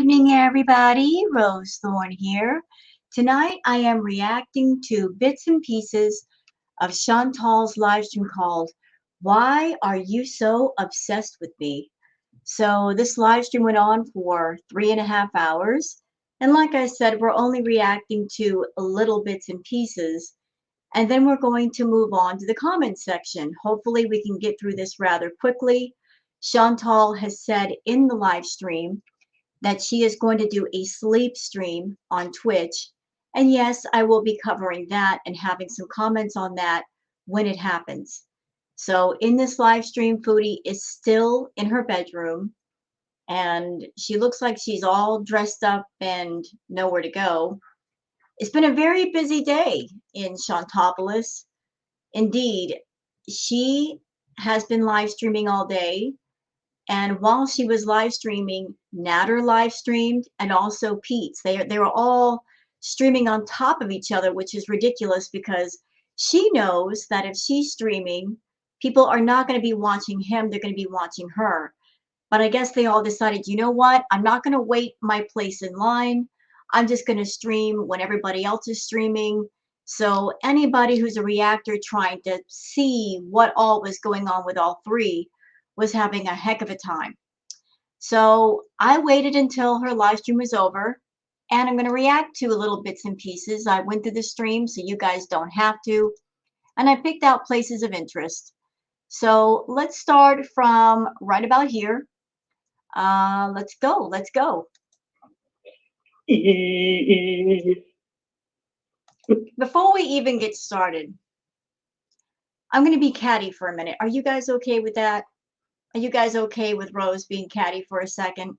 evening, everybody. Rose Thorn here. Tonight I am reacting to bits and pieces of Chantal's live stream called Why Are You So Obsessed with Me? So this live stream went on for 3.5 hours. And like I said, we're only reacting to little bits and pieces. And then we're going to move on to the comments section. Hopefully we can get through this rather quickly. Chantal has said in the live stream that she is going to do a sleep stream on Twitch. And yes, I will be covering that and having some comments on that when it happens. So in this live stream, Foodie is still in her bedroom and she looks like she's all dressed up and nowhere to go. It's been a very busy day in Chantopolis. Indeed, she has been live streaming all day. And while she was live streaming, Natter live streamed and also Pete's. They were all streaming on top of each other, which is ridiculous because she knows that if she's streaming, people are not going to be watching him, they're going to be watching her. But I guess they all decided, you know what? I'm not going to wait my place in line. I'm just going to stream when everybody else is streaming. So anybody who's a reactor trying to see what all was going on with all three was having a heck of a time. So I waited until her live stream was over and I'm going to react to little bits and pieces. I went through the stream so you guys don't have to. And I picked out places of interest. So let's start from right about here. Let's go. Let's go. Before we even get started, I'm going to be catty for a minute. Are you guys okay with that? Are you guys okay with Rose being catty for a second?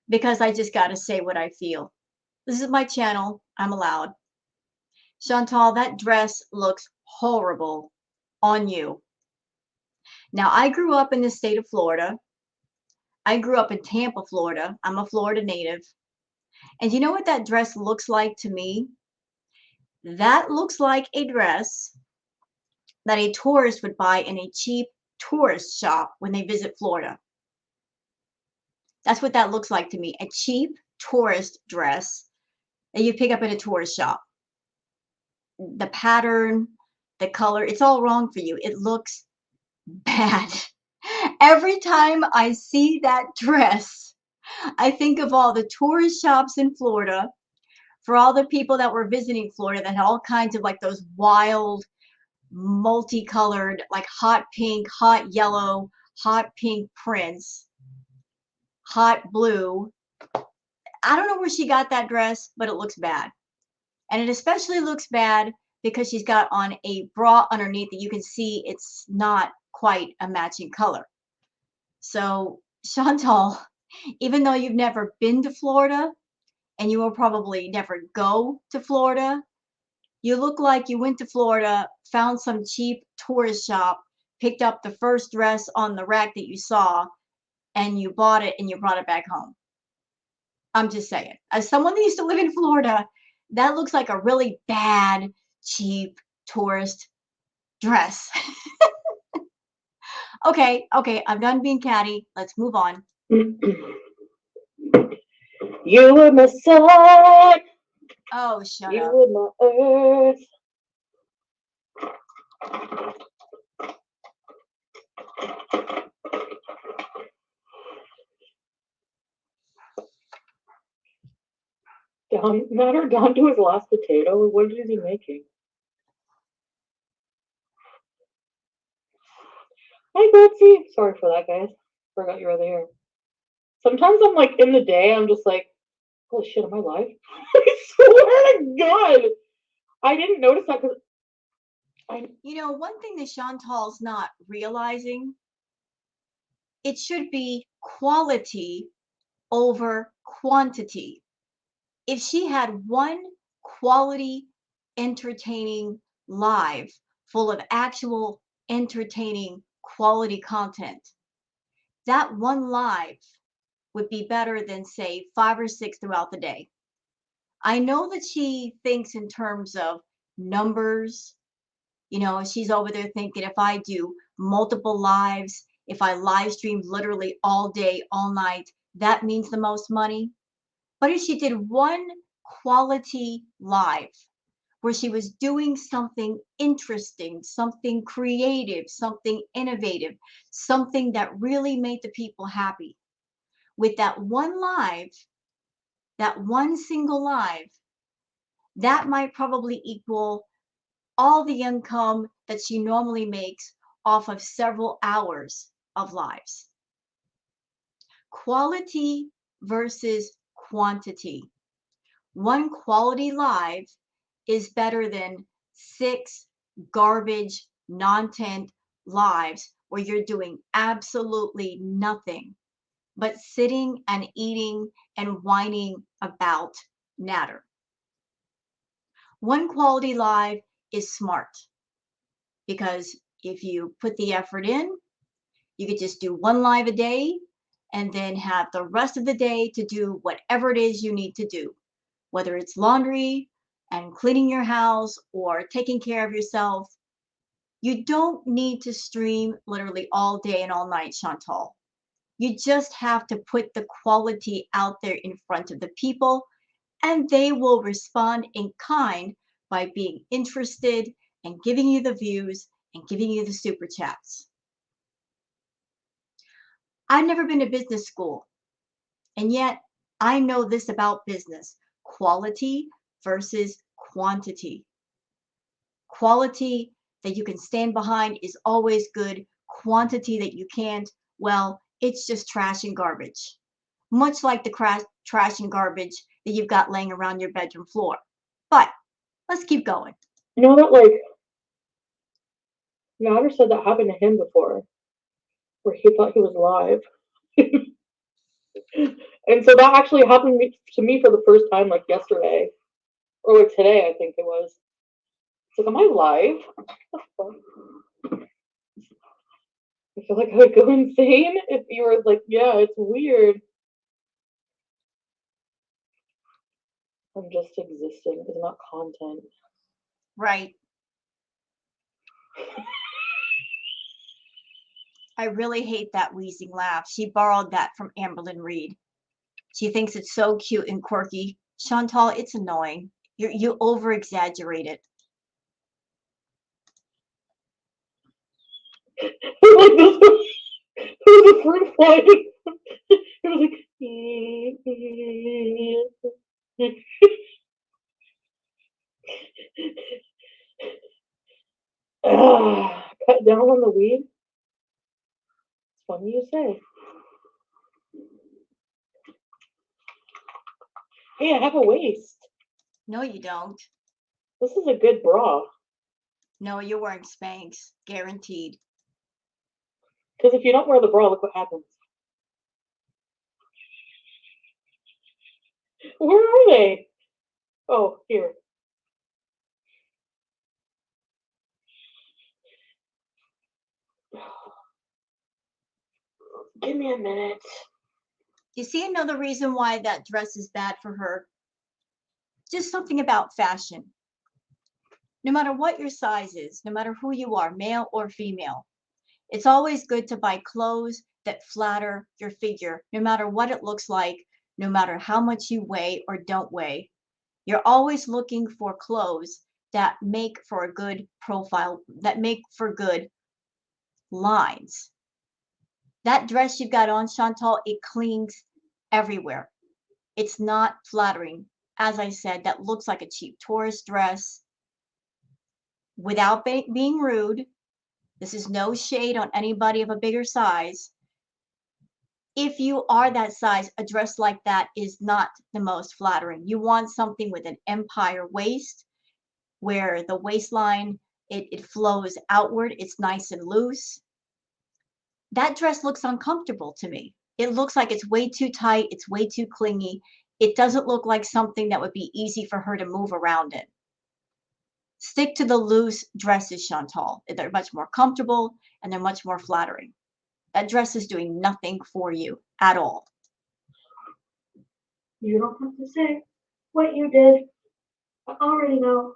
Because I just got to say what I feel. This is my channel. I'm allowed. Chantal, that dress looks horrible on you. Now, I grew up in the state of Florida. I grew up in Tampa, Florida. I'm a Florida native. And you know what that dress looks like to me? That looks like a dress that a tourist would buy in a cheap tourist shop when they visit Florida. That's what that looks like to me. A cheap tourist dress that you pick up at a tourist shop. The pattern, the color, it's all wrong for you. It looks bad. Every time I see that dress, I think of all the tourist shops in Florida for all the people that were visiting Florida that had all kinds of like those wild, multicolored, like hot pink, hot yellow, hot pink prints, hot blue. I don't know where she got that dress, but it looks bad. And it especially looks bad because she's got on a bra underneath that you can see it's not quite a matching color. So Chantal, even though you've never been to Florida and you will probably never go to Florida, you look like you went to Florida, found some cheap tourist shop, picked up the first dress on the rack that you saw, and you bought it and you brought it back home. I'm just saying. As someone that used to live in Florida, that looks like a really bad, cheap tourist dress. Okay, I'm done being catty. Let's move on. You were my sun. Oh, shut you up. were my earth. Down to his last potato. What is he making? Hi, Betsy. Sorry for that, guys. Forgot you were there. Sometimes I'm like in the day, I'm just like, holy shit, am I live? I swear to God, I didn't notice that because You know, one thing that Chantal's not realizing, it should be quality over quantity. If she had one quality, entertaining live full of actual entertaining quality content, that one live would be better than, say, 5 or 6 throughout the day. I know that she thinks in terms of numbers. You know, she's over there thinking if I do multiple lives, if I live stream literally all day, all night, that means the most money. But if she did one quality live where she was doing something interesting, something creative, something innovative, something that really made the people happy, with that one live, that one single live, that might probably equal all the income that she normally makes off of several hours of lives. Quality versus quantity. One quality live is better than 6 garbage, non-tent lives where you're doing absolutely nothing but sitting and eating and whining about natter. One quality live is smart because if you put the effort in, you could just do one live a day and then have the rest of the day to do whatever it is you need to do, whether it's laundry and cleaning your house or taking care of yourself. You don't need to stream literally all day and all night, Chantal. You just have to put the quality out there in front of the people, and they will respond in kind by being interested and giving you the views and giving you the super chats. I've never been to business school, and yet I know this about business: quality versus quantity. Quality that you can stand behind is always good. Quantity that you can't, well, it's just trash and garbage. Much like the trash and garbage that you've got laying around your bedroom floor. But let's keep going. You know that, like, Nader said that happened to him before, where he thought he was live. And so that actually happened to me for the first time, like, yesterday. Or like today, I think it was. It's like, am I live? I feel like I would go insane if you were like, yeah, it's weird. I'm just existing. It's not content. Right. I really hate that wheezing laugh. She borrowed that from Amberlyn Reed. She thinks it's so cute and quirky. Chantal, it's annoying. You over exaggerate it. Like this was, there was a fruit fly. It was like. Cut down on the weed. It's funny you say. Hey, I have a waist. No, you don't. This is a good bra. No, you're wearing Spanx. Guaranteed. Because if you don't wear the bra, look what happens. Where are they? Oh, here. Give me a minute. You see another reason why that dress is bad for her? Just something about fashion. No matter what your size is, no matter who you are, male or female, it's always good to buy clothes that flatter your figure, no matter what it looks like, no matter how much you weigh or don't weigh. You're always looking for clothes that make for a good profile, that make for good lines. That dress you've got on, Chantal, it clings everywhere. It's not flattering. As I said, that looks like a cheap tourist dress. Without being rude, this is no shade on anybody of a bigger size. If you are that size, a dress like that is not the most flattering. You want something with an empire waist where the waistline, it flows outward. It's nice and loose. That dress looks uncomfortable to me. It looks like it's way too tight. It's way too clingy. It doesn't look like something that would be easy for her to move around in. Stick to the loose dresses, Chantal. They're much more comfortable and they're much more flattering. That dress is doing nothing for you at all. You don't have to say what you did. I already know.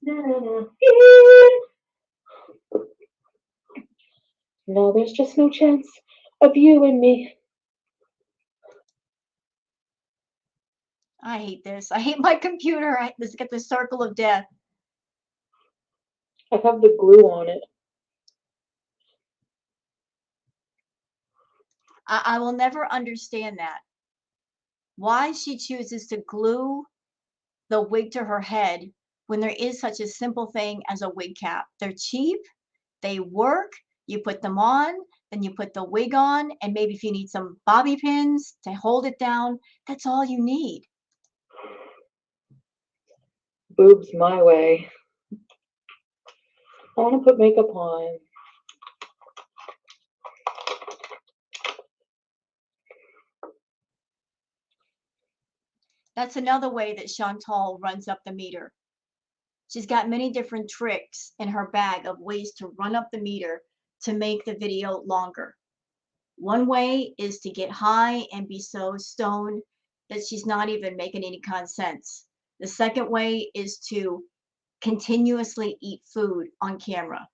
Na, na, na. No, there's just no chance of you and me. I hate this. I hate my computer. Let's get the circle of death. I have the glue on it. I will never understand that. Why she chooses to glue the wig to her head when there is such a simple thing as a wig cap. They're cheap, they work, you put them on, then you put the wig on, and maybe if you need some bobby pins to hold it down, that's all you need. Boobs my way. I want to put makeup on. That's another way that Chantal runs up the meter. She's got many different tricks in her bag of ways to run up the meter to make the video longer. One way is to get high and be so stoned that she's not even making any kind of sense. The second way is to continuously eat food on camera.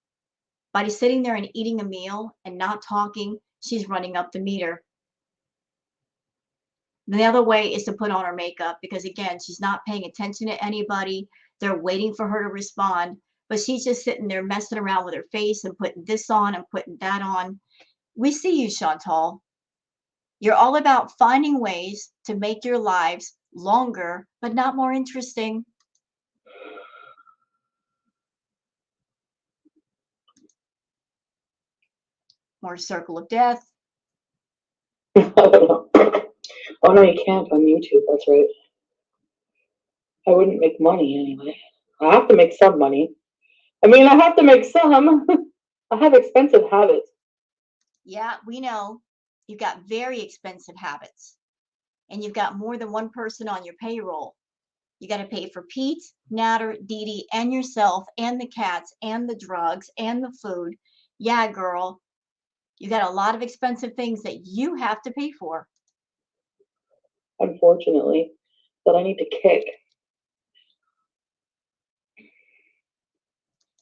By sitting there and eating a meal and not talking, she's running up the meter. The other way is to put on her makeup because, again, she's not paying attention to anybody. They're waiting for her to respond, but she's just sitting there messing around with her face and putting this on and putting that on. We see you, Chantal. You're all about finding ways to make your lives longer, but not more interesting. More circle of death. Oh no, you can't on YouTube. That's right. I wouldn't make money anyway. I have to make some money. I mean, I have to make some. I have expensive habits. Yeah, we know you've got very expensive habits and you've got more than one person on your payroll. You got to pay for Pete, Natter, Dee Dee, and yourself, and the cats, and the drugs, and the food. Yeah, girl, you got a lot of expensive things that you have to pay for. Unfortunately, that I need to kick.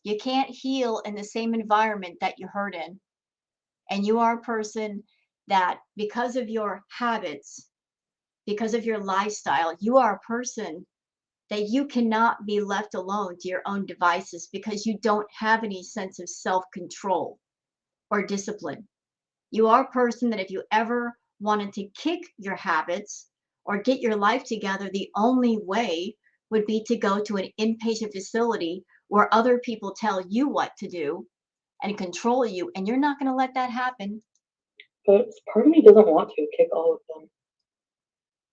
You can't heal in the same environment that you hurt in. And you are a person that, because of your habits, because of your lifestyle, you are a person that you cannot be left alone to your own devices because you don't have any sense of self-control or discipline. You are a person that if you ever wanted to kick your habits or get your life together, the only way would be to go to an inpatient facility where other people tell you what to do and control you, and you're not going to let that happen. But part of me doesn't want to kick all of them.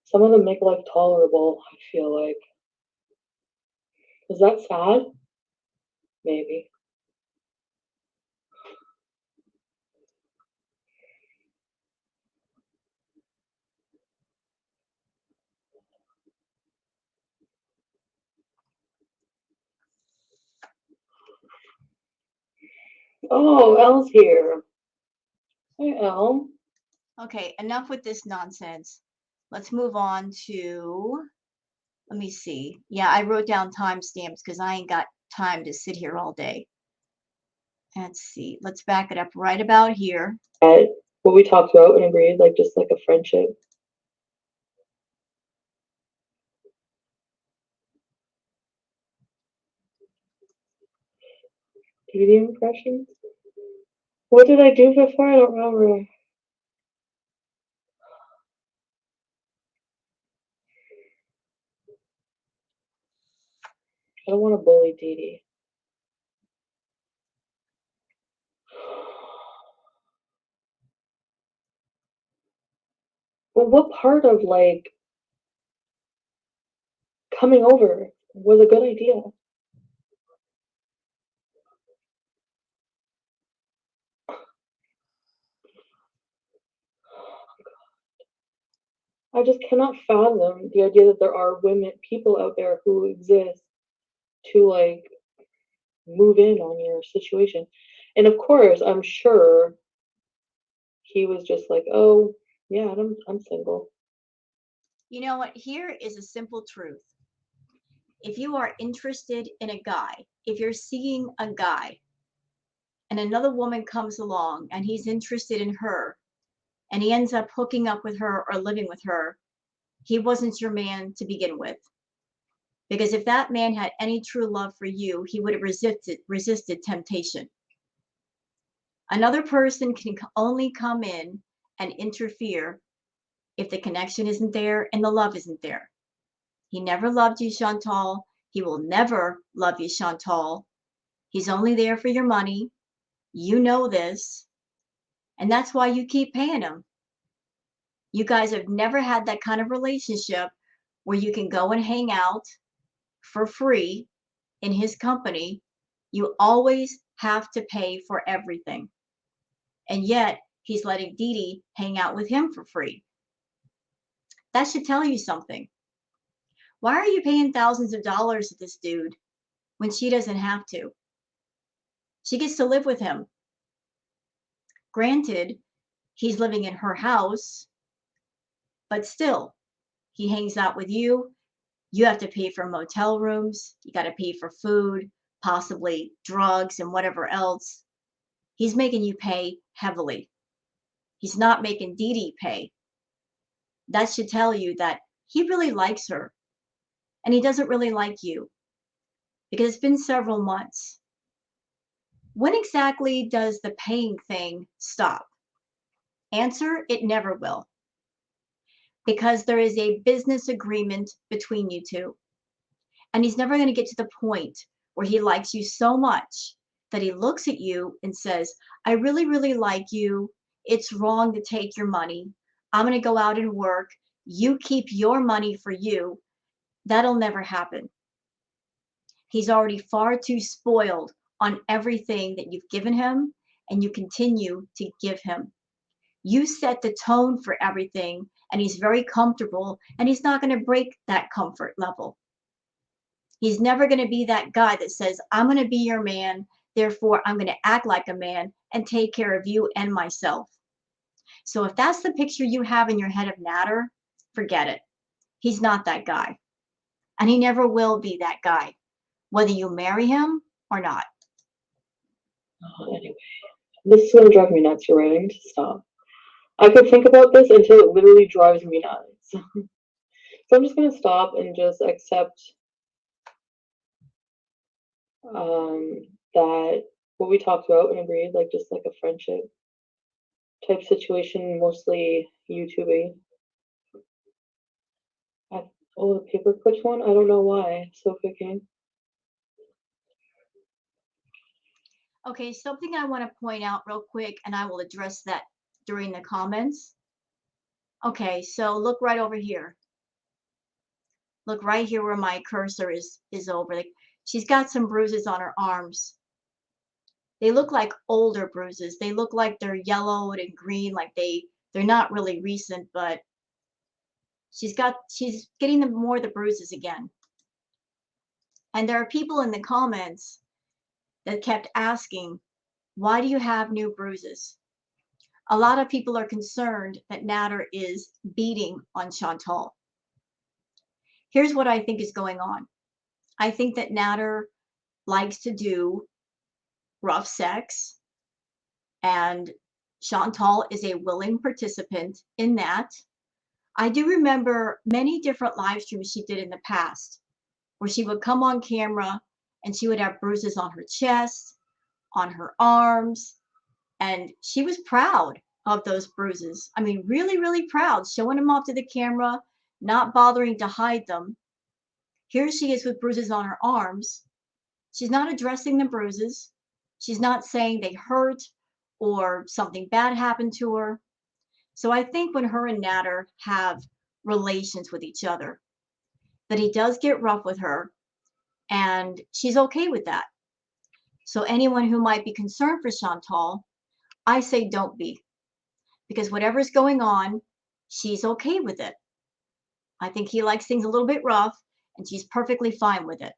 Some of them make life tolerable, I feel like. Is that sad? Maybe. Oh, Elle's here. Hi, Elle. Okay, enough with this nonsense. Let's move on to, let me see. Yeah, I wrote down timestamps because I ain't got time to sit here all day. Let's see. Let's back it up right about here. What we talked about and agreed, like just like a friendship. TV impressions? What did I do before? I don't remember. I don't want to bully Dee Dee. Well, what part of like coming over was a good idea? I just cannot fathom the idea that there are people out there who exist to like move in on your situation. And of course, I'm sure he was just like, oh, yeah, I'm single. You know what? Here is a simple truth. If you are interested in a guy, if you're seeing a guy and another woman comes along and he's interested in her and he ends up hooking up with her or living with her, he wasn't your man to begin with. Because if that man had any true love for you, he would have resisted temptation. Another person can only come in and interfere if the connection isn't there and the love isn't there. He never loved you, Chantal. He will never love you, Chantal. He's only there for your money. You know this. And that's why you keep paying him. You guys have never had that kind of relationship where you can go and hang out for free in his company. You always have to pay for everything. And yet he's letting Dee Dee hang out with him for free. That should tell you something. Why are you paying thousands of dollars to this dude when she doesn't have to? She gets to live with him. Granted, he's living in her house, but still, he hangs out with you. You have to pay for motel rooms. You got to pay for food, possibly drugs and whatever else. He's making you pay heavily. He's not making Dee Dee pay. That should tell you that he really likes her and he doesn't really like you because it's been several months. When exactly does the paying thing stop? Answer, it never will. Because there is a business agreement between you two. And he's never going to get to the point where he likes you so much that he looks at you and says, I really, really like you. It's wrong to take your money. I'm going to go out and work. You keep your money for you. That'll never happen. He's already far too spoiled on everything that you've given him and you continue to give him. You set the tone for everything and he's very comfortable and he's not going to break that comfort level. He's never going to be that guy that says, I'm going to be your man, therefore I'm going to act like a man and take care of you and myself. So if that's the picture you have in your head of Natter, forget it. He's not that guy. And he never will be that guy, whether you marry him or not. Anyway, this is going to drive me nuts. You're right. I need to stop. I could think about this until it literally drives me nuts. So I'm just going to stop and just accept that what we talked about and agreed, like just like a friendship type situation, mostly YouTubing. Oh, the paper clips one? I don't know why. It's so freaking. Okay, something I want to point out real quick, and I will address that during the comments. Okay, so look right over here. Look right here where my cursor is over. Like, she's got some bruises on her arms. They look like older bruises. They look like they're yellowed and green, like they're not really recent, but she's getting more of the bruises again. And there are people in the comments that kept asking, why do you have new bruises? A lot of people are concerned that Natter is beating on Chantal. Here's what I think is going on. I think that Natter likes to do rough sex, and Chantal is a willing participant in that. I do remember many different live streams she did in the past where she would come on camera and she would have bruises on her chest, on her arms, and she was proud of those bruises. I mean, really, really proud, showing them off to the camera, not bothering to hide them. Here she is with bruises on her arms. She's not addressing the bruises. She's not saying they hurt or something bad happened to her. So I think when her and Natter have relations with each other, that he does get rough with her and she's okay with that. So anyone who might be concerned for Chantal, I say don't be, because whatever's going on, she's okay with it. I think he likes things a little bit rough and she's perfectly fine with it.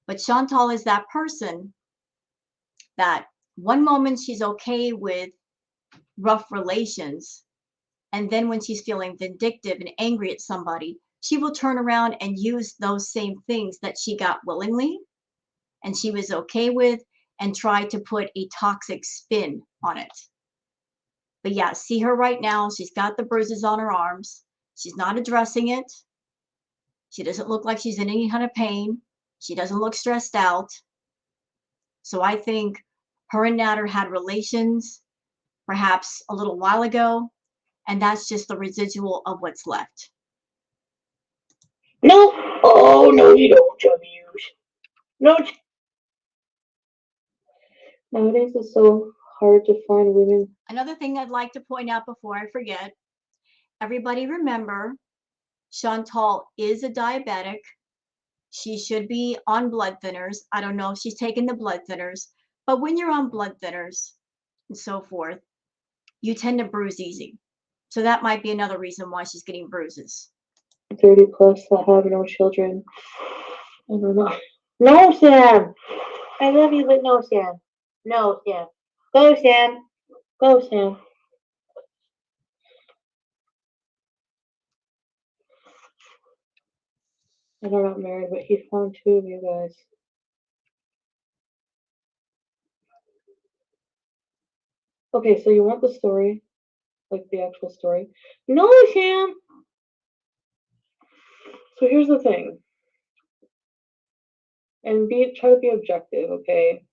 But Chantal is that person that one moment she's okay with rough relations, and then when she's feeling vindictive and angry at somebody, she will turn around and use those same things that she got willingly and she was okay with and try to put a toxic spin on it. But yeah, see her right now. She's got the bruises on her arms. She's not addressing it. She doesn't look like she's in any kind of pain. She doesn't look stressed out. So I think her and Natter had relations perhaps a little while ago, and that's just the residual of what's left. No. Oh, no, you don't, W's. No. Nowadays it's so hard to find women. Another thing I'd like to point out before I forget, everybody remember, Chantal is a diabetic. She should be on blood thinners. I don't know if she's taken the blood thinners, but when you're on blood thinners and so forth, you tend to bruise easy. So that might be another reason why she's getting bruises. 30 plus that have no children. I don't know. No, Sam. I love you, but no, Sam. No, Sam. Go, Sam. Go, Sam. And I'm not married, but he found 2 of you guys. Okay, so you want the story? Like the actual story? No, Sam! So here's the thing. And try to be objective, okay?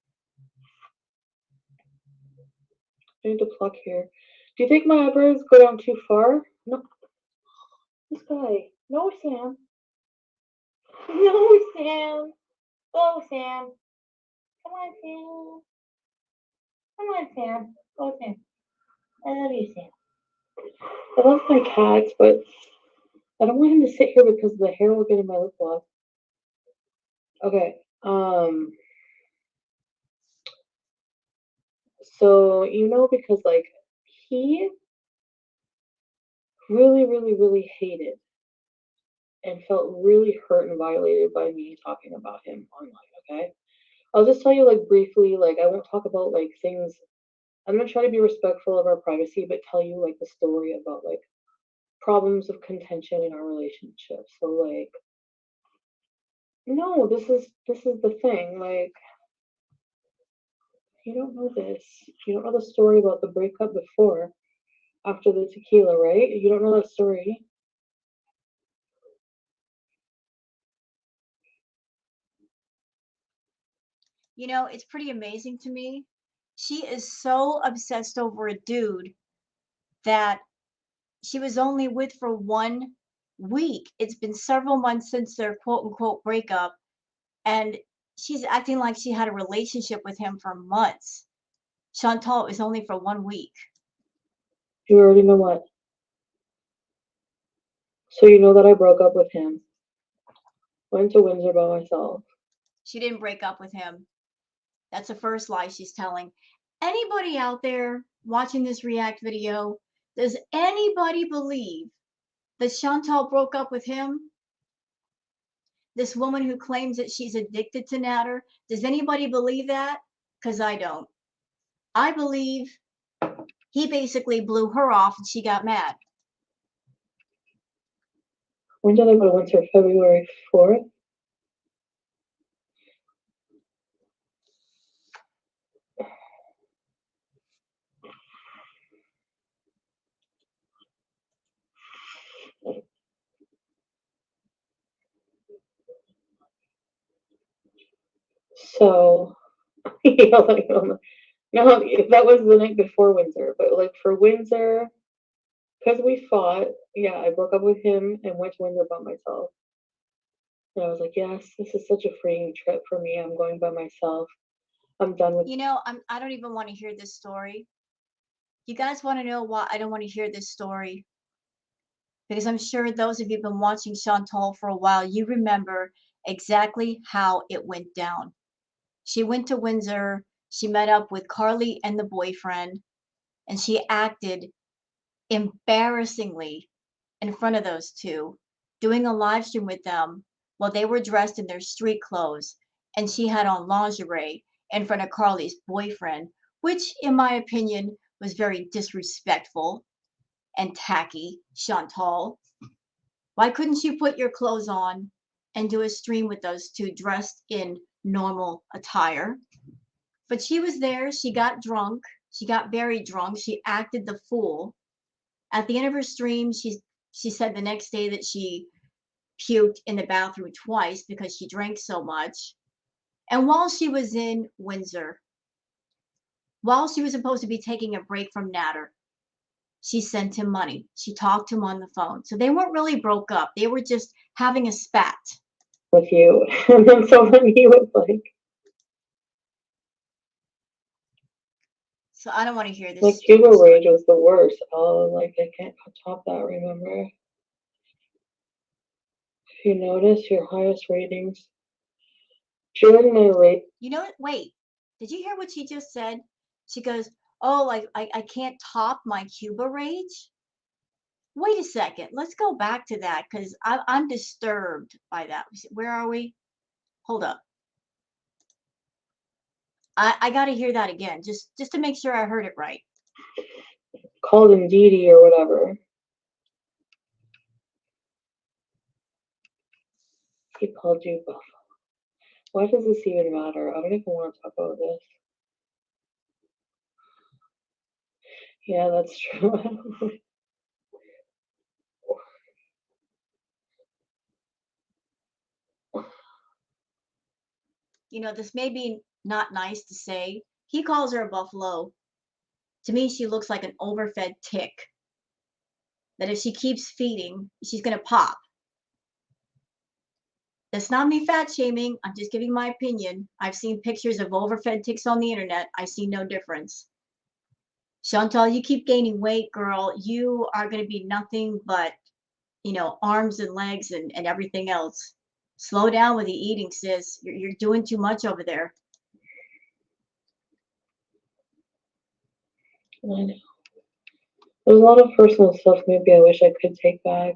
I need to pluck here. Do you think my eyebrows go down too far? No. This guy. No, Sam. No, Sam. Go, Sam. Come on, Sam. Come on, Sam. Go, Sam. I love you, Sam. I love my cats, but I don't want him to sit here because the hair will get in my lip gloss. Okay. So because like he really, really, really hated and felt really hurt and violated by me talking about him online. Okay. I'll just tell you like briefly, like I won't talk about like things. I'm gonna try to be respectful of our privacy, but tell you like the story about like problems of contention in our relationship. So like, no, this is the thing. Like, you don't know this. You don't know the story about the breakup before, after the tequila, right? You don't know that story. It's pretty amazing to me. She is so obsessed over a dude that she was only with for 1 week. It's been several months since their quote unquote breakup, and she's acting like she had a relationship with him for months. Chantal is only for 1 week. You already know what. So you know that I broke up with him. Went to Windsor by myself. She didn't break up with him. That's the first lie she's telling. Anybody out there watching this react video, does anybody believe that Chantal broke up with him? This woman who claims that she's addicted to Natter, does anybody believe that? Because I don't. I believe he basically blew her off and she got mad. When did I go to Windsor? February 4th? So, no, that was the night before Windsor. But like for Windsor, because we fought, yeah, I broke up with him and went to Windsor by myself. And I was like, yes, this is such a freeing trip for me. I'm going by myself. I'm done with. I don't even want to hear this story. You guys want to know why I don't want to hear this story? Because I'm sure those of you who've been watching Chantal for a while, you remember exactly how it went down. She went to Windsor, she met up with Carly and the boyfriend, and she acted embarrassingly in front of those two, doing a live stream with them while they were dressed in their street clothes, and she had on lingerie in front of Carly's boyfriend, which, in my opinion, was very disrespectful and tacky. Chantal, why couldn't you put your clothes on and do a stream with those two dressed in normal attire? But she was there. She got drunk. She got very drunk. She acted the fool. At the end of her stream, she She said the next day that she puked in the bathroom twice because she drank so much. And while she was in Windsor, while she was supposed to be taking a break from Natter, she sent him money. She talked to him on the phone. So they weren't really broke up. They were just having a spat. With you. And then someone he was like, So I don't want to hear this. like Cuba Rage was the worst. Oh, like I can't top that, remember? If you notice your highest ratings during my rate. You know what? Wait, did you hear what she just said? She goes, oh, I can't top my Cuba Rage. Wait a second. Let's go back to that because I'm disturbed by that. Where are we? Hold up. I got to hear that again just to make sure I heard it right. Called him Dee or whatever. He called you Buffalo. Why does this even matter? I don't even want to talk about this. Yeah, that's true. You know, this may be not nice to say. He calls her a buffalo. To me, she looks like an overfed tick that if she keeps feeding, she's going to pop. That's not me fat shaming. I'm just giving my opinion. I've seen pictures of overfed ticks on the internet. I see no difference. Chantal, you keep gaining weight, girl. You are going to be nothing but, you know, arms and legs and everything else. Slow down with the eating, sis. You're doing too much over there. I know. There's a lot of personal stuff maybe I wish I could take back.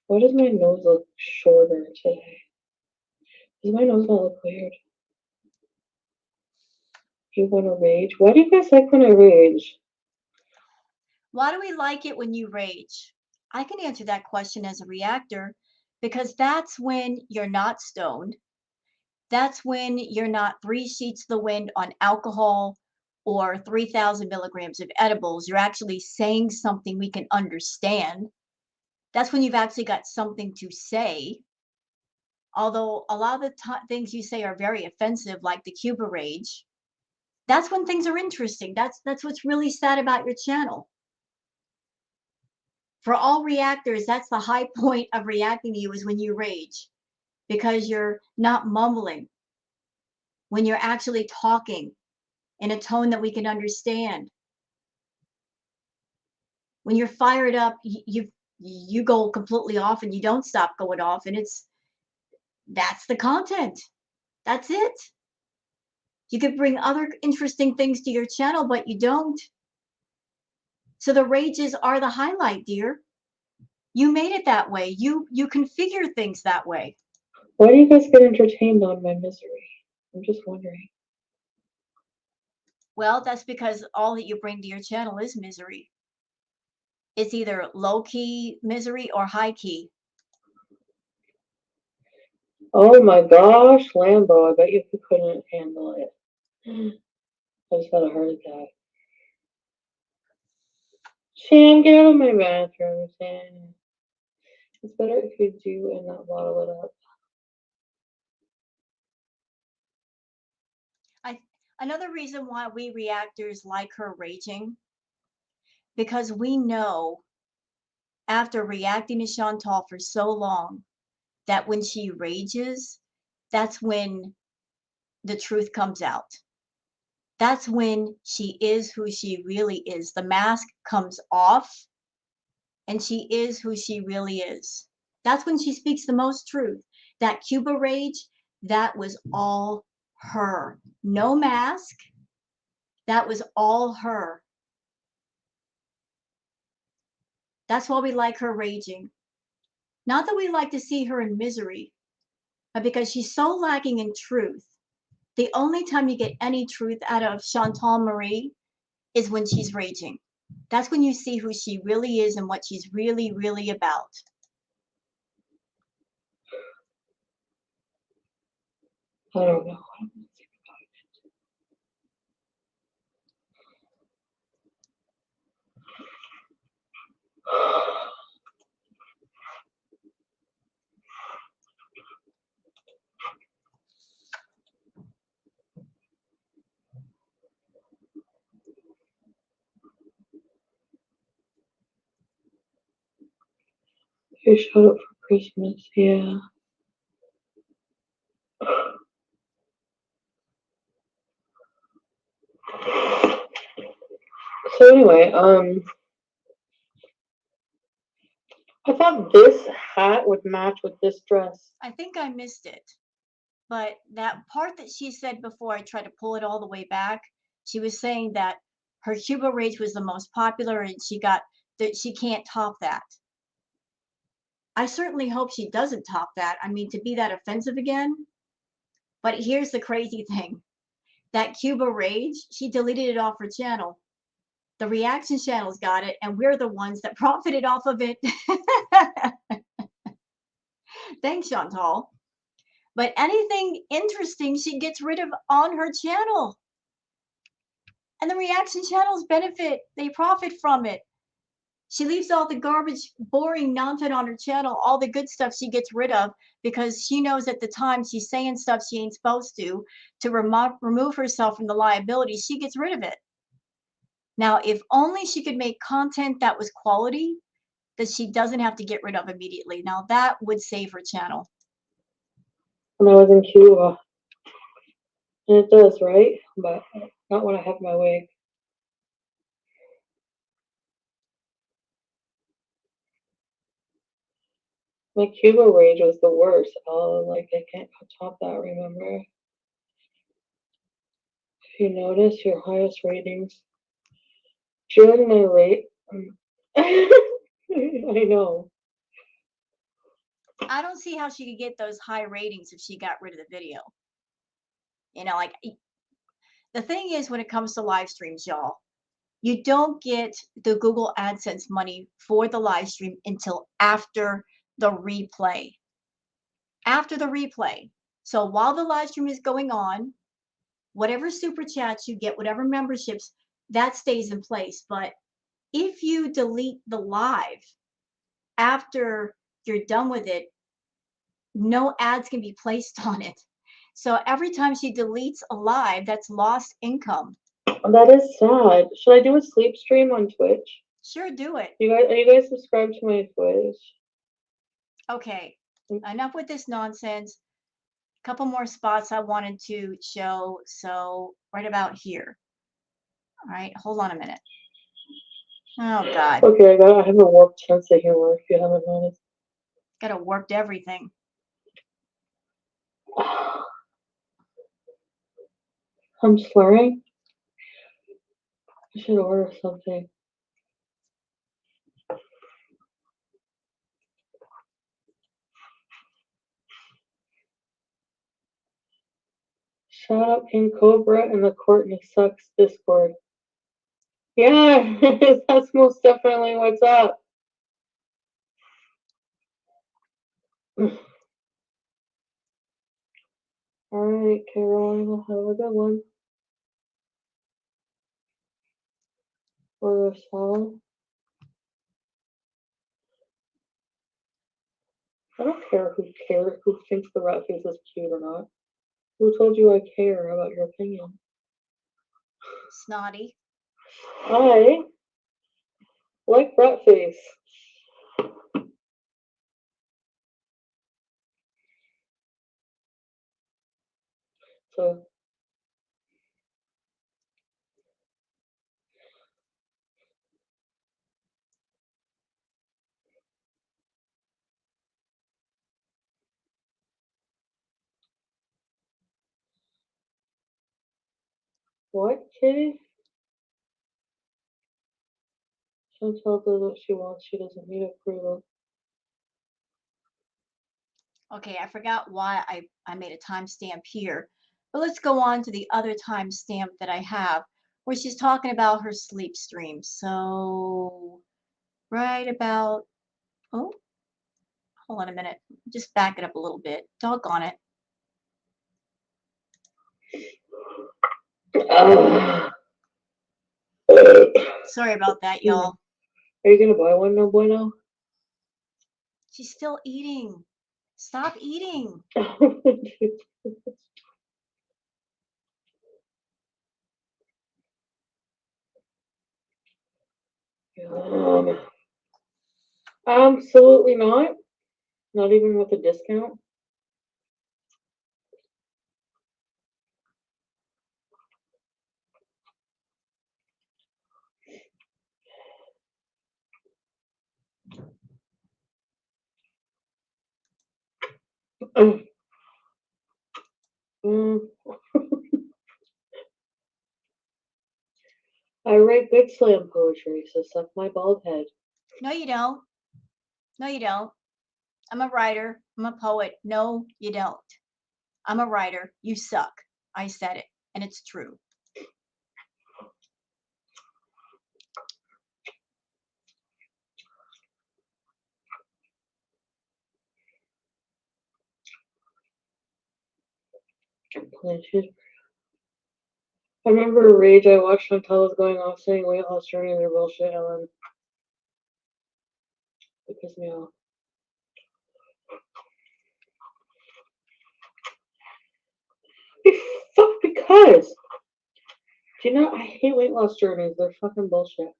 Why does my nose look shorter today? Does my nose not look weird? You want to rage? Why do you guys like when I rage? Why do we like it when you rage? I can answer that question as a reactor because that's when you're not stoned. That's when you're not 3 sheets to the wind on alcohol or 3,000 milligrams of edibles. You're actually saying something we can understand. That's when you've actually got something to say. Although a lot of the things you say are very offensive, like the Cuba Rage, that's when things are interesting. That's what's really sad about your channel. For all reactors, that's the high point of reacting to you is when you rage because you're not mumbling, when you're actually talking in a tone that we can understand. When you're fired up, you go completely off and you don't stop going off, and that's the content. That's it. You could bring other interesting things to your channel, but you don't. So the rages are the highlight, dear. You made it that way. You configure things that way. Why do you guys get entertained on my misery? I'm just wondering. Well, that's because all that you bring to your channel is misery. It's either low-key misery or high-key. Oh my gosh, Lambo, I bet you couldn't handle it. I just had a heart attack. Shan, get out of my bathroom, Shan. It's better if you do and not bottle it up. Another reason why we reactors like her raging, because we know after reacting to Chantal for so long that when she rages, that's when the truth comes out. That's when she is who she really is. The mask comes off and she is who she really is. That's when she speaks the most truth. That Cuba Rage, that was all her. No mask. That was all her. That's why we like her raging. Not that we like to see her in misery, but because she's so lacking in truth. The only time you get any truth out of Chantal Marie is when she's raging. That's when you see who she really is and what she's really, really about. I don't know. You showed up for Christmas, yeah. So anyway, I thought this hat would match with this dress. I think I missed it. But that part that she said before I tried to pull it all the way back, she was saying that her Cuba Rage was the most popular and she got that she can't top that. I certainly hope she doesn't top that. I mean, to be that offensive again. But here's the crazy thing. That Cuba Rage, she deleted it off her channel. The reaction channels got it, and we're the ones that profited off of it. Thanks, Chantal. But anything interesting she gets rid of on her channel. And the reaction channels benefit, they profit from it. She leaves all the garbage, boring nonsense on her channel, all the good stuff she gets rid of because she knows at the time she's saying stuff she ain't supposed to remove herself from the liability, she gets rid of it. Now, if only she could make content that was quality that she doesn't have to get rid of immediately. Now, that would save her channel. When I was in Cuba. And it does, right? But not when I have my wig. My Cuba Rage was the worst. Oh, like I can't top that, remember? If you notice your highest ratings during my rate. I know. I don't see how she could get those high ratings if she got rid of the video. You know, like the thing is when it comes to live streams, y'all, you don't get the Google AdSense money for the live stream until after the replay. After the replay. So while the live stream is going on, whatever super chats you get, whatever memberships, that stays in place. But if you delete the live after you're done with it, no ads can be placed on it. So every time she deletes a live, that's lost income. That is sad. Should I do a sleep stream on Twitch? Sure, do it. Are you guys subscribed to my Twitch? Okay, enough with this nonsense. A couple more spots I wanted to show. So right about here. All right, hold on a minute. Oh God. Okay, I have a warped sense of humor if you haven't noticed. Got to warped everything. I'm slurring. I should order something. Shout out King Cobra and the Courtney Sucks Discord. Yeah, that's most definitely what's up. Alright, Carolina, have a good one. Order a salad. I don't care who thinks the rat face is cute or not. Who told you I care about your opinion? Snotty. I like rat face. So what, Kitty? Chantal does what she wants. She doesn't need approval. Okay, I forgot why I made a timestamp here. But let's go on to the other timestamp that I have where she's talking about her sleep stream. So right about, oh, hold on a minute. Just back it up a little bit. Doggone it. Sorry about that, y'all. Are you gonna buy one, no bueno? She's still eating. Stop eating. Absolutely not. Not even with a discount. Mm, I write good slam poetry, so suck my bald head. No, you don't. No, you don't. I'm a writer. I'm a poet. No, you don't. I'm a writer. You suck. I said it, and it's true. I remember a rage I watched on Tell was going off saying weight loss journeys are bullshit, Ellen. It pissed me off. Fuck because. Do you know, I hate weight loss journeys. They're fucking bullshit.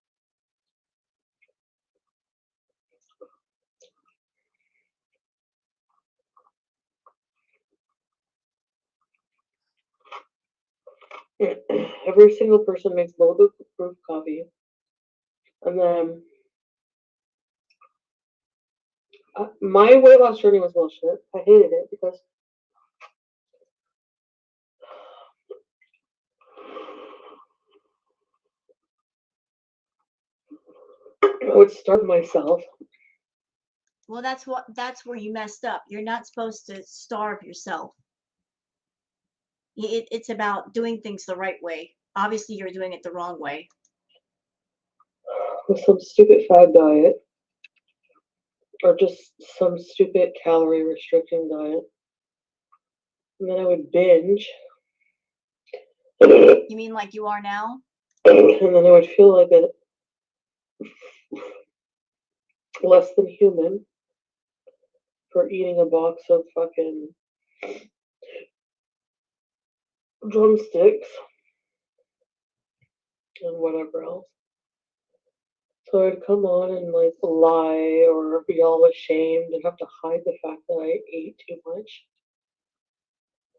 Every single person makes bulletproof coffee. And then my weight loss journey was bullshit. I hated it because I would starve myself. Well, that's where you messed up. You're not supposed to starve yourself. It's about doing things the right way. Obviously, you're doing it the wrong way. With some stupid fad diet. Or just some stupid calorie restricting diet. And then I would binge. And You mean like you are now? then I would feel like a less than human for eating a box of fucking drumsticks and whatever else. So I'd come on and like lie or be all ashamed and have to hide the fact that I ate too much.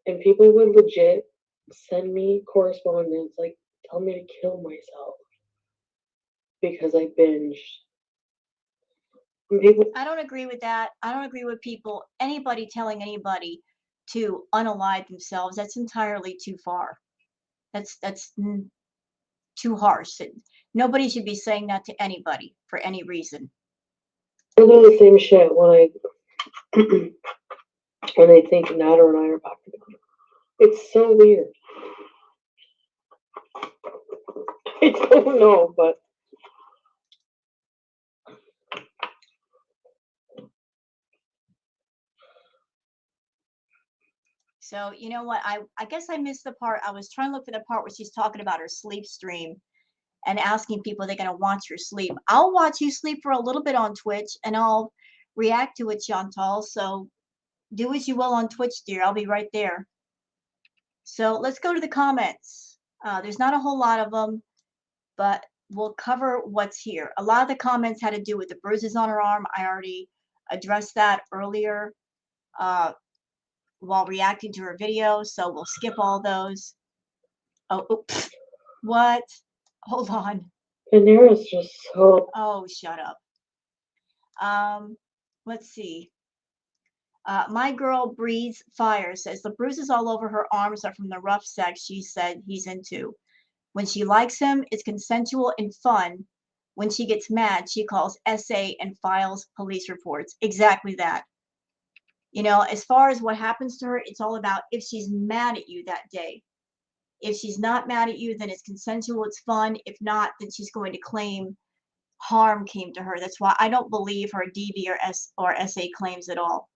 And people would legit send me correspondence like tell me to kill myself because I binged. And people, I don't agree with that. I don't agree with anybody telling anybody to unalive themselves. That's entirely too far. That's too harsh. Nobody should be saying that to anybody for any reason. I do the same shit when I when they think Nader and I are back together. It's so weird. I don't know, but So you know what? I guess I missed the part. I was trying to look for the part where she's talking about her sleep stream and asking people if they're gonna watch her sleep. I'll watch you sleep for a little bit on Twitch and I'll react to it, Chantal. So do as you will on Twitch, dear. I'll be right there. So let's go to the comments. There's not a whole lot of them, but we'll cover what's here. A lot of the comments had to do with the bruises on her arm. I already addressed that earlier while reacting to her video, so we'll skip all those. Oh, oops. What? Hold on. Panera's just so. Oh, shut up. Let's see. My girl Breeze Fire says the bruises all over her arms are from the rough sex she said he's into. When she likes him, it's consensual and fun. When she gets mad, she calls SA and files police reports. Exactly that. You know, as far as what happens to her, it's all about if she's mad at you that day. If she's not mad at you, then it's consensual, it's fun. If not, then she's going to claim harm came to her. That's why I don't believe her DV or SA claims at all.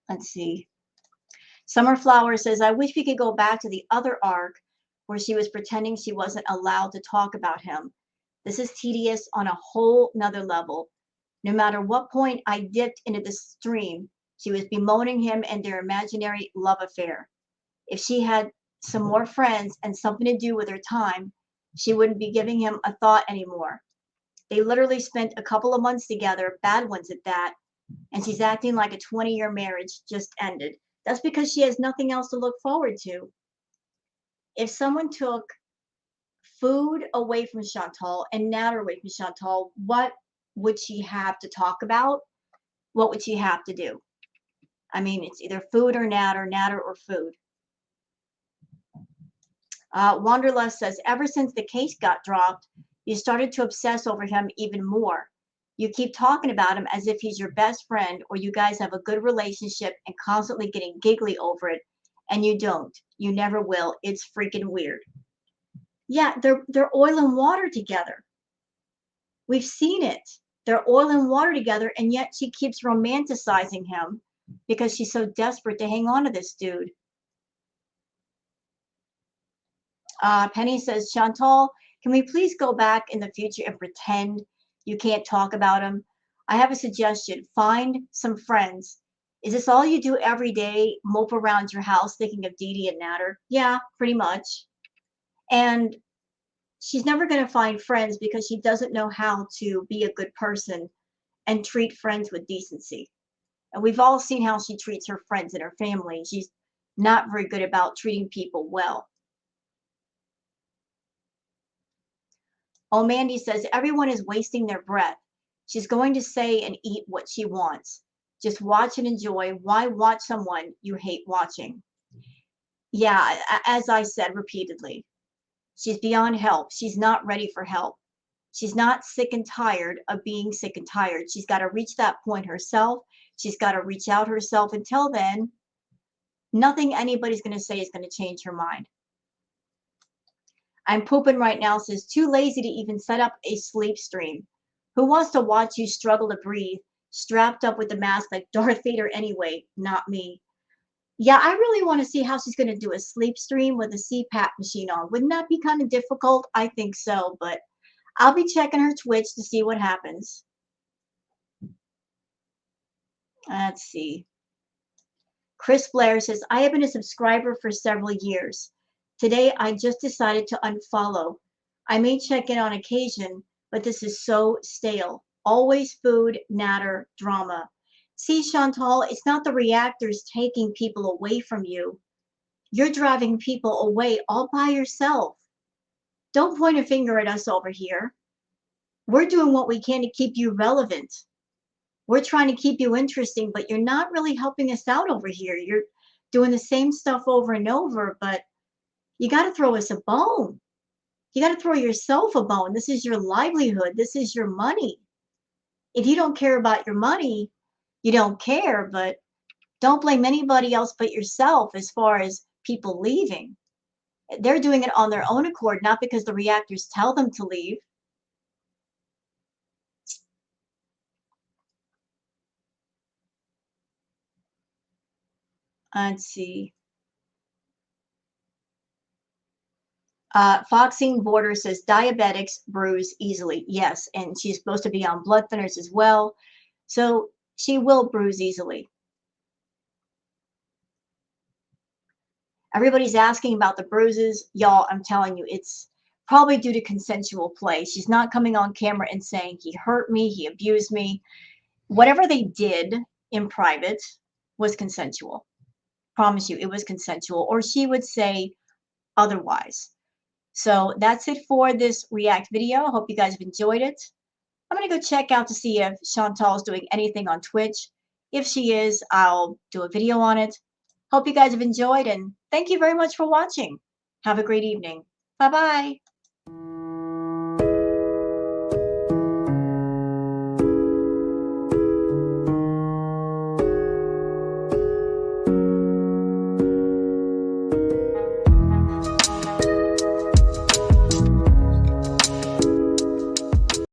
Let's see. Summerflower says, I wish we could go back to the other arc where she was pretending she wasn't allowed to talk about him. This is tedious on a whole nother level. No matter what point I dipped into the stream, she was bemoaning him and their imaginary love affair. If she had some more friends and something to do with her time, She wouldn't be giving him a thought anymore. They literally spent a couple of months together, bad ones at that, and she's acting like a 20-year marriage just ended. That's because she has nothing else to look forward to. If someone took food away from Chantal and Natter away from Chantal, what would she have to talk about? What would she have to do? I mean, it's either food or Natter or food. Wanderlust says, ever since the case got dropped, you started to obsess over him even more. You keep talking about him as if he's your best friend or you guys have a good relationship and constantly getting giggly over it. And you don't. You never will. It's freaking weird. Yeah, they're oil and water together. We've seen it. They're oil and water together, and yet she keeps romanticizing him because she's so desperate to hang on to this dude. Penny says, Chantal, can we please go back in the future and pretend you can't talk about him? I have a suggestion. Find some friends. Is this all you do every day? Mope around your house thinking of Dee Dee and Natter? Yeah, pretty much. And she's never going to find friends because she doesn't know how to be a good person and treat friends with decency. And we've all seen how she treats her friends and her family. She's not very good about treating people well. Oh, Mandy says, everyone is wasting their breath. She's going to say and eat what she wants. Just watch and enjoy. Why watch someone you hate watching? Yeah, as I said repeatedly, she's beyond help. She's not ready for help. She's not sick and tired of being sick and tired. She's got to reach that point herself. She's got to reach out herself. Until then, nothing anybody's going to say is going to change her mind. I'm pooping right now says, too lazy to even set up a sleep stream. Who wants to watch you struggle to breathe, strapped up with the mask like Darth Vader anyway? Not me. Yeah, I really want to see how she's going to do a sleep stream with a CPAP machine on. Wouldn't that be kind of difficult? I think so, but I'll be checking her Twitch to see what happens. Let's see. Chris Blair says, I have been a subscriber for several years. Today, I just decided to unfollow. I may check in on occasion, but this is so stale. Always food, Natter, drama. See, Chantal, it's not the reactors taking people away from you. You're driving people away all by yourself. Don't point a finger at us over here. We're doing what we can to keep you relevant. We're trying to keep you interesting, but you're not really helping us out over here. You're doing the same stuff over and over, but you got to throw us a bone. You got to throw yourself a bone. This is your livelihood. This is your money. If you don't care about your money, you don't care, but don't blame anybody else but yourself as far as people leaving. They're doing it on their own accord, not because the reactors tell them to leave. Let's see. Foxing Border says diabetics bruise easily. Yes, and she's supposed to be on blood thinners as well. So she will bruise easily. Everybody's asking about the bruises. Y'all, I'm telling you, it's probably due to consensual play. She's not coming on camera and saying he hurt me, he abused me. Whatever they did in private was consensual. Promise you, it was consensual. Or she would say otherwise. So that's it for this React video. I hope you guys have enjoyed it. I'm going to go check out to see if Chantal's doing anything on Twitch. If she is, I'll do a video on it. Hope you guys have enjoyed, and thank you very much for watching. Have a great evening. Bye-bye.